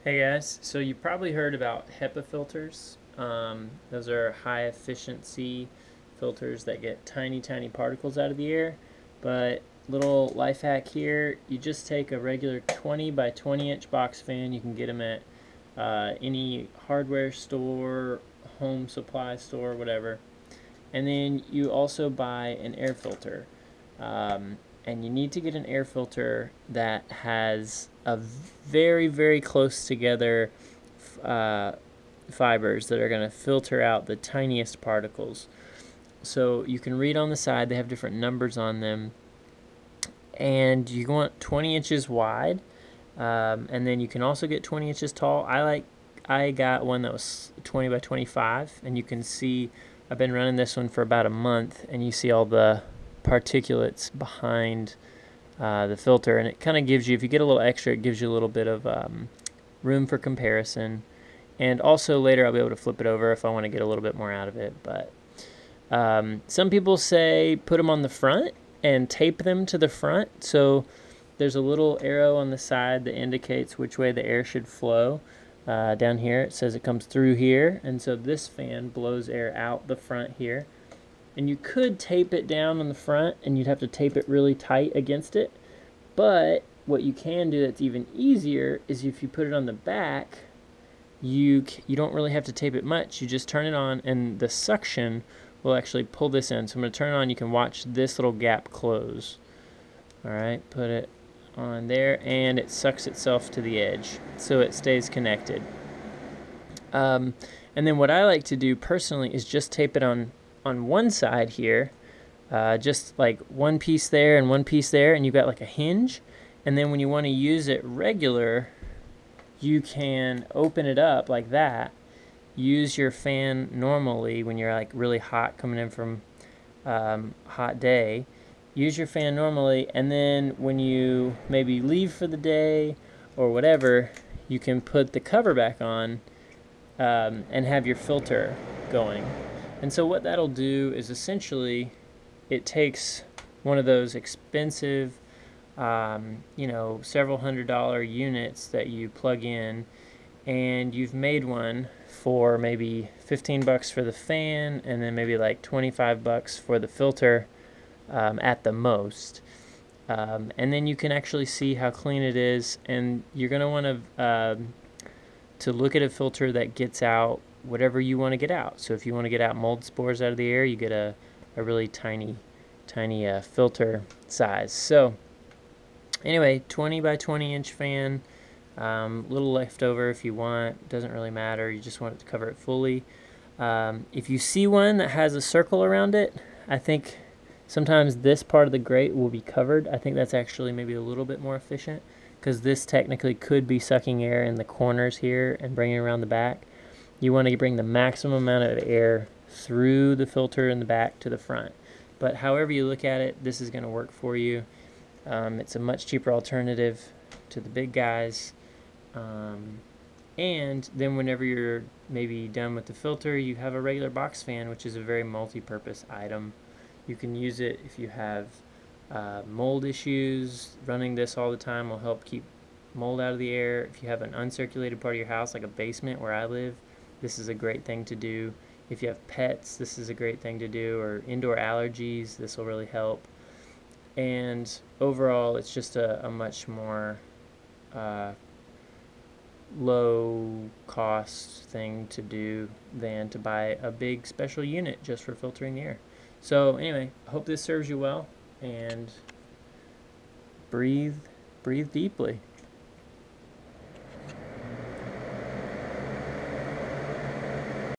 Hey guys, so you probably heard about HEPA filters. Those are high efficiency filters that get tiny, tiny particles out of the air. But little life hack here, you just take a regular 20 by 20 inch box fan. You can get them at any hardware store, home supply store, whatever. And then you also buy an air filter. And you need to get an air filter that has a very, very close together uh, fibers that are going to filter out the tiniest particles. So you can read on the side, they have different numbers on them. And you want 20 inches wide. And then you can also get 20 inches tall. I got one that was 20 by 25, and you can see I've been running this one for about a month, and you see all the particulates behind the filter, and it kind of gives you, if you get a little extra, it gives you a little bit of room for comparison. And also later I'll be able to flip it over if I want to get a little bit more out of it. But some people say put them on the front and tape them to the front. So there's a little arrow on the side that indicates which way the air should flow. Down here it says it comes through here, and so this fan blows air out the front here. And you could tape it down on the front, and you'd have to tape it really tight against it. But what you can do that's even easier is if you put it on the back, you don't really have to tape it much. You just turn it on, and the suction will actually pull this in. So I'm going to turn it on. You can watch this little gap close. All right, put it on there, and it sucks itself to the edge, so it stays connected. And then what I like to do personally is just tape it on one side here, just like one piece there and one piece there, and you've got like a hinge. And then when you want to use it regular, you can open it up like that, use your fan normally when you're like really hot coming in from hot day, use your fan normally, and then when you maybe leave for the day or whatever, you can put the cover back on and have your filter going. And so what that'll do is essentially it takes one of those expensive several $100 units that you plug in, and you've made one for maybe 15 bucks for the fan, and then maybe like 25 bucks for the filter at the most. And then you can actually see how clean it is, and you're going to want to look at a filter that gets out whatever you want to get out. So if you want to get out mold spores out of the air, you get a really tiny filter size. So anyway, 20 by 20 inch fan, little leftover if you want, doesn't really matter, you just want it to cover it fully. If you see one that has a circle around it, I think sometimes this part of the grate will be covered. I think that's actually maybe a little bit more efficient, because this technically could be sucking air in the corners here and bringing it around the back. You want to bring the maximum amount of air through the filter in the back to the front. But however you look at it, this is going to work for you. It's a much cheaper alternative to the big guys. And then whenever you're maybe done with the filter, you have a regular box fan, which is a very multi-purpose item. You can use it if you have mold issues. Running this all the time will help keep mold out of the air. If you have an uncirculated part of your house, like a basement where I live, this is a great thing to do. If you have pets, this is a great thing to do, or indoor allergies, this will really help. And overall, it's just a much more low cost thing to do than to buy a big special unit just for filtering the air. So anyway, I hope this serves you well, and breathe deeply.